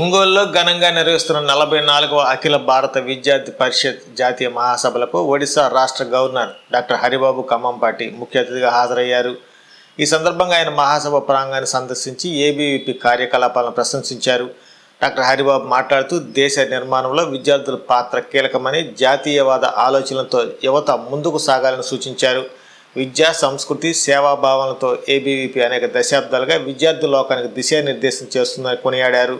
ఒంగోలులో ఘనంగా నిర్వహిస్తున్న 44వ అఖిల భారత విద్యార్థి పరిషత్ జాతీయ మహాసభలకు ఒడిశా రాష్ట్ర గవర్నర్ డాక్టర్ హరిబాబు ఖమ్మంపాటి ముఖ్య అతిథిగా హాజరయ్యారు. ఈ సందర్భంగా ఆయన మహాసభ ప్రాంగణాన్ని సందర్శించి ఏబీవీపీ కార్యకలాపాలను ప్రశంసించారు. డాక్టర్ హరిబాబు మాట్లాడుతూ దేశ నిర్మాణంలో విద్యార్థుల పాత్ర కీలకమని, జాతీయవాద ఆలోచనలతో యువత ముందుకు సాగాలని సూచించారు. విద్యా, సంస్కృతి, సేవాభావాలతో ఏబీవీపీ అనేక దశాబ్దాలుగా విద్యార్థి లోకానికి దిశానిర్దేశం చేస్తుందని కొనియాడారు.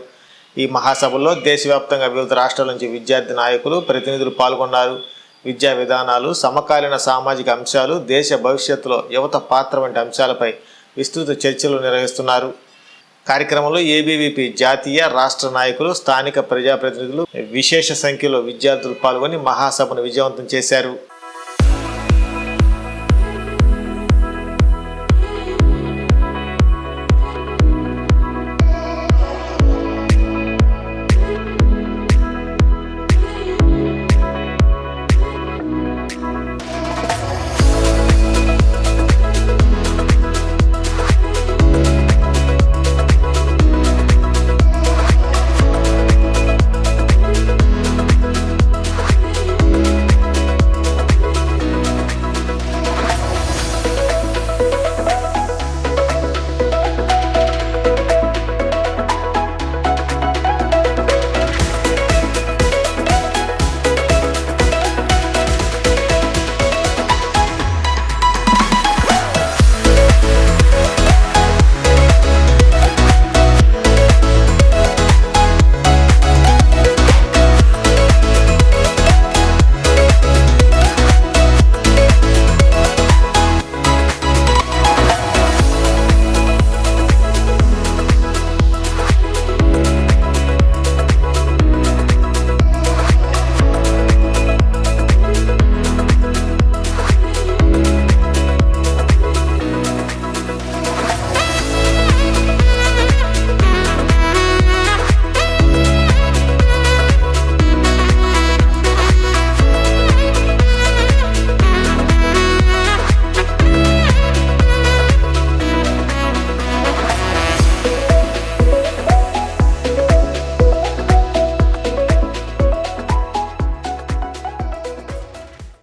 ఈ మహాసభలో దేశవ్యాప్తంగా వివిధ రాష్ట్రాల నుంచి విద్యార్థి నాయకులు, ప్రతినిధులు పాల్గొన్నారు. విద్యా విధానాలు, సమకాలీన సామాజిక అంశాలు, దేశ భవిష్యత్తులో యువత పాత్ర వంటి అంశాలపై విస్తృత చర్చలు నిర్వహిస్తున్నారు. కార్యక్రమంలో ఏబీవీపీ జాతీయ, రాష్ట్ర నాయకులు, స్థానిక ప్రజాప్రతినిధులు విశేష సంఖ్యలో విద్యార్థులు పాల్గొని మహాసభను విజయవంతం చేశారు.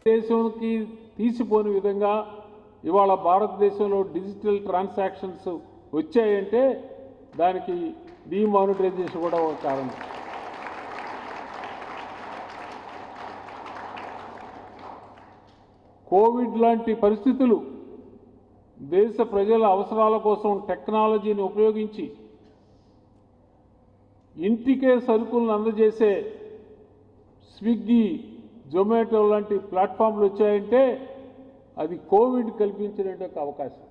దేశంకి తీసిపోని విధంగా ఇవాళ భారతదేశంలో డిజిటల్ ట్రాన్సాక్షన్స్ వచ్చాయంటే దానికి డిమానిటైజేషన్ కూడా ఒక కారణం. కోవిడ్ లాంటి పరిస్థితులు దేశ ప్రజల అవసరాల కోసం టెక్నాలజీని ఉపయోగించి ఇంటికే సరుకులను అందజేసే స్విగ్గీ, జొమాటో లాంటి ప్లాట్ఫామ్లు వచ్చాయంటే అది కోవిడ్ కల్పించినటువంటి అవకాశం.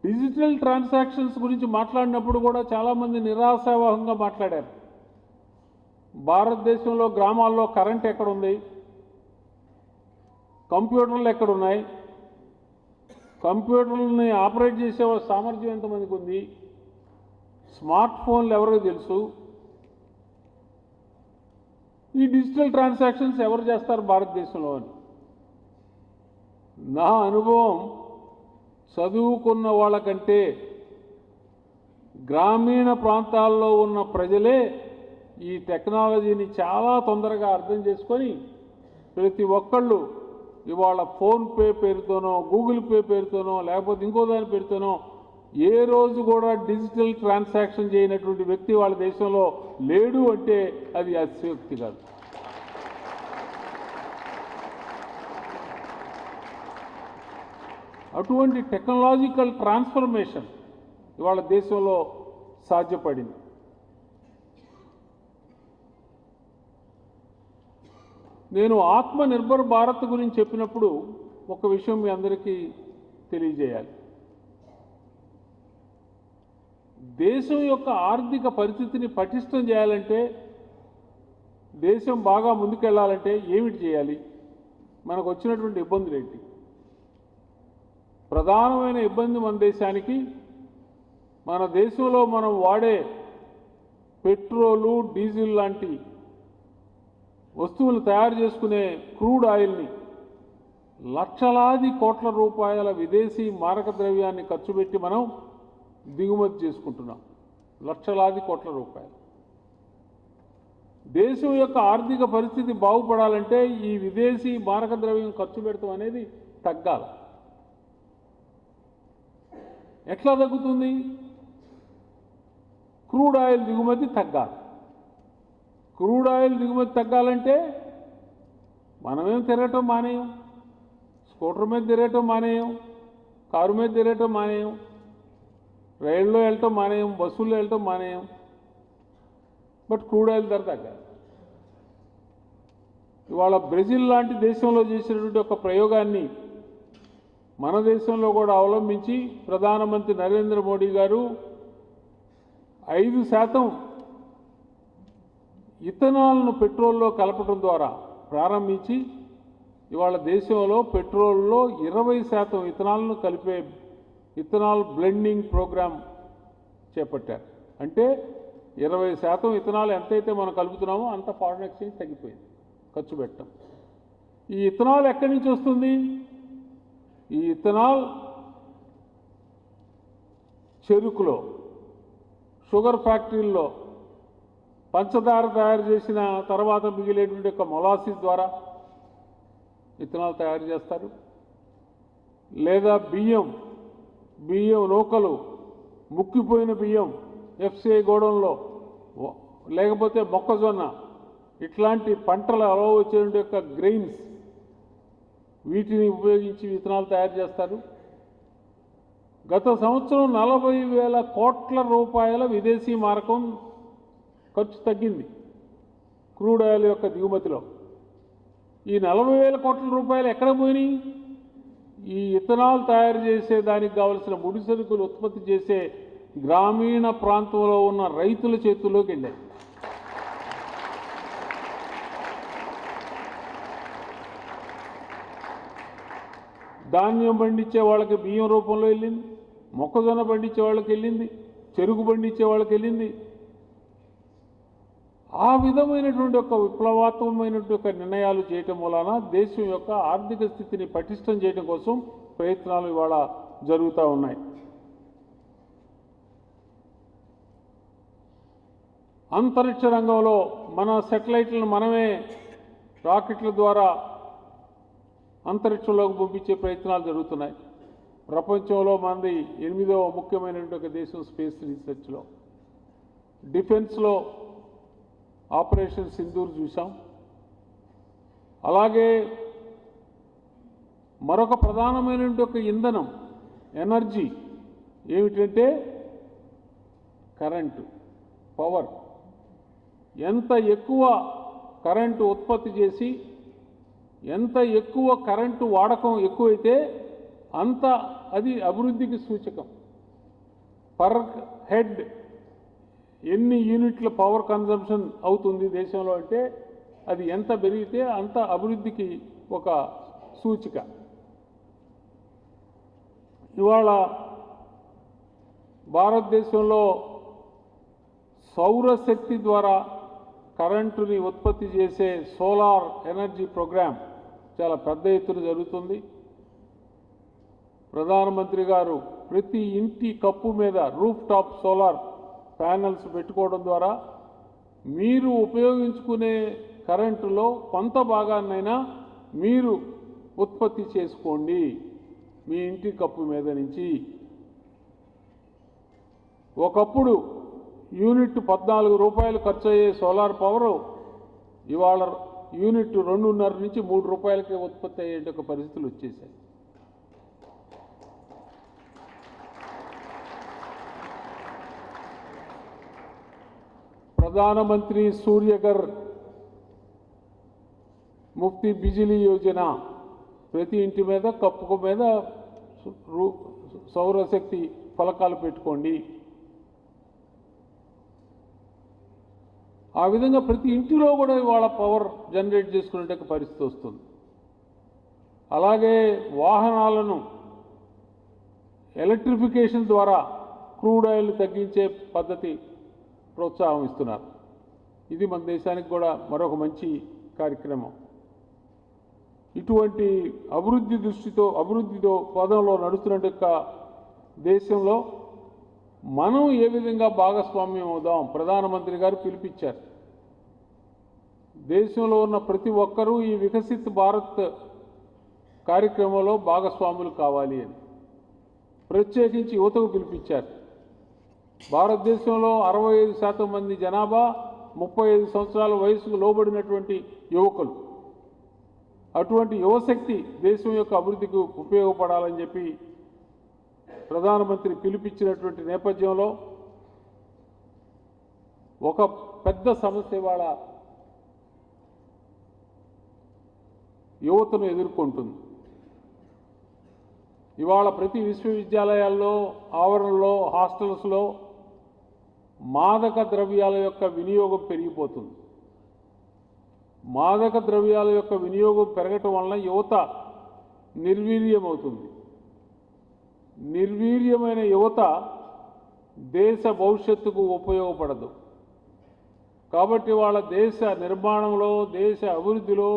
డిజిటల్ ట్రాన్సాక్షన్స్ గురించి మాట్లాడినప్పుడు కూడా చాలామంది నిరాశావాహంగా మాట్లాడారు. భారతదేశంలో గ్రామాల్లో కరెంట్ ఎక్కడుంది, కంప్యూటర్లు ఎక్కడున్నాయి, కంప్యూటర్లని ఆపరేట్ చేసే సామర్థ్యం ఎంతమందికి ఉంది, స్మార్ట్ ఫోన్లు ఎవరికి తెలుసు, ఈ డిజిటల్ ట్రాన్సాక్షన్స్ ఎవరు చేస్తారు భారతదేశంలో అని. నా అనుభవం చదువుకున్న వాళ్ళకంటే గ్రామీణ ప్రాంతాల్లో ఉన్న ప్రజలే ఈ టెక్నాలజీని చాలా తొందరగా అర్థం చేసుకొని ప్రతి ఒక్కళ్ళు ఇవాళ ఫోన్పే పేరుతోనో, గూగుల్ పే పేరుతోనో, లేకపోతే ఇంకో దాని పేరుతోనో ఏ రోజు కూడా డిజిటల్ ట్రాన్సాక్షన్ చేయనటువంటి వ్యక్తి వాళ్ళ దేశంలో లేడు అంటే అది అతిశయోక్తి కాదు. అటువంటి టెక్నాలజికల్ ట్రాన్స్ఫర్మేషన్ ఇవాళ దేశంలో సాధ్యపడింది. నేను ఆత్మనిర్భర్ భారత్ గురించి చెప్పినప్పుడు ఒక విషయం మీ అందరికీ తెలియజేయాలి. దేశం యొక్క ఆర్థిక పరిస్థితిని పటిష్టం చేయాలంటే, దేశం బాగా ముందుకెళ్లాలంటే ఏమిటి చేయాలి, మనకు వచ్చినటువంటి ఇబ్బందులు ఏంటి? ప్రధానమైన ఇబ్బంది మన దేశానికి, మన దేశంలో మనం వాడే పెట్రోలు, డీజిల్ లాంటి వస్తువులు తయారు చేసుకునే క్రూడ్ ఆయిల్ని లక్షలాది కోట్ల రూపాయల విదేశీ మారక ద్రవ్యాన్ని ఖర్చు పెట్టి మనం దిగుమతి చేసుకుంటున్నాం, లక్షలాది కోట్ల రూపాయలు. దేశం యొక్క ఆర్థిక పరిస్థితి బాగుపడాలంటే ఈ విదేశీ మారక ద్రవ్యం ఖర్చు పెడతాం అనేది తగ్గాలి. ఎట్లా తగ్గుతుంది? క్రూడ్ ఆయిల్ దిగుమతి తగ్గాలి. క్రూడ్ ఆయిల్ దిగుమతి తగ్గాలంటే మనమేం తిరగటం మానేయం, స్కూటర్ మీద తిరగటం మానేయం, కారు మీద తిరగటం మానేయం, రైల్లో వెళ్ళటం మానేయం, బస్సుల్లో వెళ్ళటం మానేయం. బట్ క్రూడ్ ఆయిల్ ధర తగ్గాలి. ఇవాళ బ్రెజిల్ లాంటి దేశంలో చేసినటువంటి ఒక ప్రయోగాన్ని మన దేశంలో కూడా అవలంబించి ప్రధానమంత్రి నరేంద్ర మోడీ గారు 5% ఇథనాల్ను పెట్రోల్లో కలపడం ద్వారా ప్రారంభించి ఇవాళ దేశంలో పెట్రోల్లో 20% ఇథనాల్ను కలిపే ఇథనాల్ బ్లెండింగ్ ప్రోగ్రాం చేపట్టారు. అంటే 20% ఇథనాల్ ఎంతైతే మనం కలుపుతున్నామో అంత ఫారెన్ ఎక్స్చేంజ్ తగ్గిపోయింది, ఖర్చు పెట్టడం. ఈ ఇథనాల్ ఎక్కడి నుంచి వస్తుంది? ఈ ఇథనాల్ చెరుకులో, షుగర్ ఫ్యాక్టరీల్లో పంచదార తయారు చేసిన తర్వాత మిగిలేటువంటి ఒక మొలాసిస్ ద్వారా ఇథనాల్ తయారు చేస్తారు. లేదా బియ్యం నూకలు, ముక్కిపోయిన బియ్యం ఎఫ్సిఐ గోడౌన్లో, లేకపోతే మొక్కజొన్న, ఇట్లాంటి పంటలు అలా వచ్చేటువంటి యొక్క గ్రెయిన్స్, వీటిని ఉపయోగించి ఇథనాల్ తయారు చేస్తారు. గత సంవత్సరం 40,000 కోట్ల రూపాయల విదేశీ మారకం ఖర్చు తగ్గింది క్రూడ్ ఆయిల్ యొక్క దిగుమతిలో. ఈ 40,000 కోట్ల రూపాయలు ఎక్కడ పోయినాయి? ఈ ఇథనాల్ తయారు చేసే దానికి కావలసిన ముడి సరుకులు ఉత్పత్తి చేసే గ్రామీణ ప్రాంతంలో ఉన్న రైతుల చేతుల్లోకి వెళ్ళాయి. ధాన్యం పండించే వాళ్ళకి బియ్యం రూపంలో వెళ్ళింది, మొక్కజొన్న పండించే వాళ్ళకి వెళ్ళింది, చెరుకు పండించే వాళ్ళకి వెళ్ళింది. ఆ విధమైనటువంటి ఒక విప్లవాత్మకమైనటువంటి ఒక నిర్ణయాలు చేయటం వలన దేశం యొక్క ఆర్థిక స్థితిని పటిష్టం చేయడం కోసం ప్రయత్నాలు ఇవాళ జరుగుతూ ఉన్నాయి. అంతరిక్ష రంగంలో మన శాటిలైట్లను మనమే రాకెట్ల ద్వారా అంతరిక్షంలోకి పంపించే ప్రయత్నాలు జరుగుతున్నాయి. ప్రపంచంలో మనది 8వ ముఖ్యమైనటువంటి ఒక దేశం స్పేస్ రీసెర్చ్లో. డిఫెన్స్లో ఆపరేషన్ సింధూర్ చూసాం. అలాగే మరొక ప్రధానమైనటువంటి ఒక ఇంధనం, ఎనర్జీ ఏమిటంటే కరెంటు, పవర్. ఎంత ఎక్కువ కరెంటు ఉత్పత్తి చేసి ఎంత ఎక్కువ కరెంటు వాడకం ఎక్కువైతే అంత అది అభివృద్ధికి సూచకం. పర్ హెడ్ ఎన్ని యూనిట్ల పవర్ కన్జంప్షన్ అవుతుంది దేశంలో అంటే అది ఎంత పెరిగితే అంత అభివృద్ధికి ఒక సూచిక. ఇవాళ భారతదేశంలో సౌరశక్తి ద్వారా కరెంటుని ఉత్పత్తి చేసే సోలార్ ఎనర్జీ ప్రోగ్రాం చాలా పెద్ద ఎత్తున జరుగుతుంది. ప్రధానమంత్రి గారు ప్రతి ఇంటి కప్పు మీద రూఫ్ టాప్ సోలార్ ప్యానెల్స్ పెట్టుకోవడం ద్వారా మీరు ఉపయోగించుకునే కరెంటులో కొంత భాగాన్నైనా మీరు ఉత్పత్తి చేసుకోండి మీ ఇంటి కప్పు మీద నుంచి. ఒకప్పుడు యూనిట్ 14 రూపాయలు ఖర్చు అయ్యే సోలార్ పవర్ ఇవాళ యూనిట్ 2.5 నుంచి 3 రూపాయలకే ఉత్పత్తి అయ్యే ఒక పరిస్థితులు వచ్చేసాయి. ప్రధానమంత్రి సూర్యఘర్ ముఫ్తీ బిజిలీ యోజన, ప్రతి ఇంటి మీద కప్పుకు మీద సౌరశక్తి ఫలకాలు పెట్టుకోండి. ఆ విధంగా ప్రతి ఇంటిలో కూడా ఇవాళ పవర్ జనరేట్ చేసుకునే పరిస్థితి వస్తుంది. అలాగే వాహనాలను ఎలక్ట్రిఫికేషన్ ద్వారా క్రూడ్ ఆయిల్ తగ్గించే పద్ధతి ప్రోత్సాహం ఇస్తున్నారు. ఇది మన దేశానికి కూడా మరొక మంచి కార్యక్రమం. ఇటువంటి అభివృద్ధితో పదంలో నడుస్తున్న దేశంలో మనం ఏ విధంగా భాగస్వామ్యం అవుదాం. ప్రధానమంత్రి గారు పిలిపించారు. దేశంలో ఉన్న ప్రతి ఒక్కరూ ఈ వికసిత్ భారత్ కార్యక్రమంలో భాగస్వాములు కావాలి అని ప్రత్యేకించి యువతకు పిలిపించారు. భారతదేశంలో 65% మంది జనాభా 35 సంవత్సరాల వయసుకు లోబడినటువంటి యువకులు. అటువంటి యువశక్తి దేశం యొక్క అభివృద్ధికి ఉపయోగపడాలని చెప్పి ప్రధానమంత్రి పిలిపించినటువంటి నేపథ్యంలో ఒక పెద్ద సమస్య ఇవాళ యువతను ఎదుర్కొంటుంది. ఇవాళ ప్రతి విశ్వవిద్యాలయాల్లో, ఆవరణలో, హాస్టల్స్లో మాదక ద్రవ్యాల యొక్క వినియోగం పెరిగిపోతుంది. మాదక ద్రవ్యాల యొక్క వినియోగం పెరగటం వలన యువత నిర్వీర్యమవుతుంది. నిర్వీర్యమైన యువత దేశ భవిష్యత్తుకు ఉపయోగపడదు. కాబట్టి వాళ్ళ దేశ నిర్మాణంలో, దేశ అభివృద్ధిలో,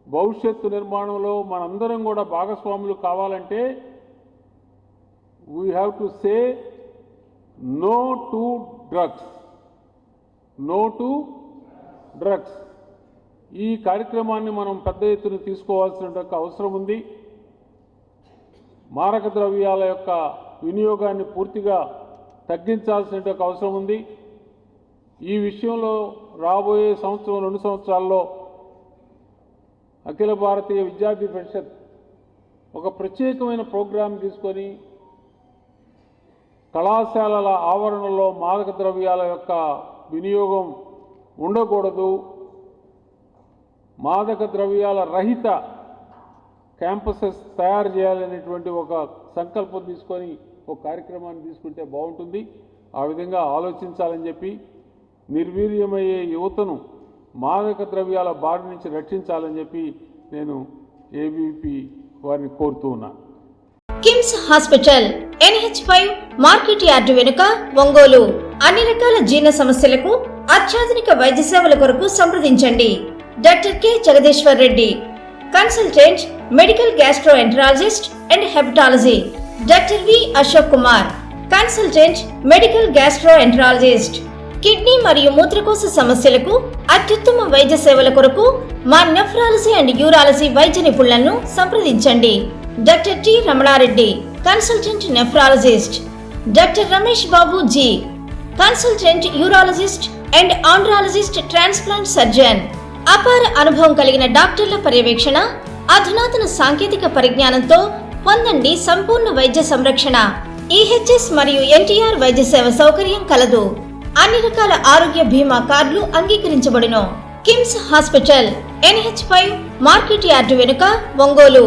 భవిష్యత్తు నిర్మాణంలో మనందరం కూడా భాగస్వాములు కావాలంటే we have to say no to drugs. No to drugs. ఈ కార్యక్రమాన్ని మనం పెద్ద ఎత్తున తీసుకోవాల్సిన అవసరం ఉంది. మారక ద్రవ్యాల యొక్క వినియోగాన్ని పూర్తిగా తగ్గించాల్సిన అవసరం ఉంది. ఈ విషయంలో రాబోయే సంవత్సరం 2 సంవత్సరాల్లో అఖిల భారతీయ విద్యార్థి పరిషత్ ఒక ప్రత్యేకమైన ప్రోగ్రాం తీసుకొని కళాశాలల ఆవరణలో మాదక ద్రవ్యాల యొక్క వినియోగం ఉండకూడదు, మాదక ద్రవ్యాల రహిత క్యాంపసెస్ తయారు చేయాలనేటువంటి ఒక సంకల్పం తీసుకొని ఒక కార్యక్రమాన్ని తీసుకుంటే బాగుంటుంది. ఆ విధంగా ఆలోచించాలని చెప్పి నిర్వీర్యమయ్యే యువతను మాదక ద్రవ్యాల బారి నుంచి రక్షించాలని చెప్పి నేను ఏబీపీ వారిని కోరుతూ ఉన్నాను. KIMS hospital NH5 market yard వెనుక, ఒంగోలు. అన్ని రకాల జీర్ణ సమస్యలకు అత్యాధునిక వైద్య సేవల కొరకు సంప్రదించండి. Doctor K Jagadishwar Reddy, consultant, medical gastroenterologist and hepatology. Doctor V Ashok Kumar, consultant, medical gastroenterologist. Kidney మరియు మూత్రకోశ సమస్యలకు అత్యుత్తమ వైద్య సేవల కొరకు మా నెఫ్రాలజీ అండ్ యూరాలజీ వైద్య నిపుణులను సంప్రదించండి. Doctor T Ramana Reddy, consultant nephrologist. Doctor Ramesh Babu G, consultant urologist and andrologist, transplant surgeon. అపార అనుభవం కలిగిన డాక్టర్ల పర్యవేక్షణ, అధునాతన సాంకేతిక పరిజ్ఞానంతో పొందండి సంపూర్ణ వైద్య సంరక్షణ. EHS మరియు NTR వైద్య సేవ సౌకర్యం కలదు. అన్ని రకాల ఆరోగ్య బీమా కార్డులు అంగీకరించబడును. KIMS hospital NH5 market yard వెనుక, ఒంగోలు.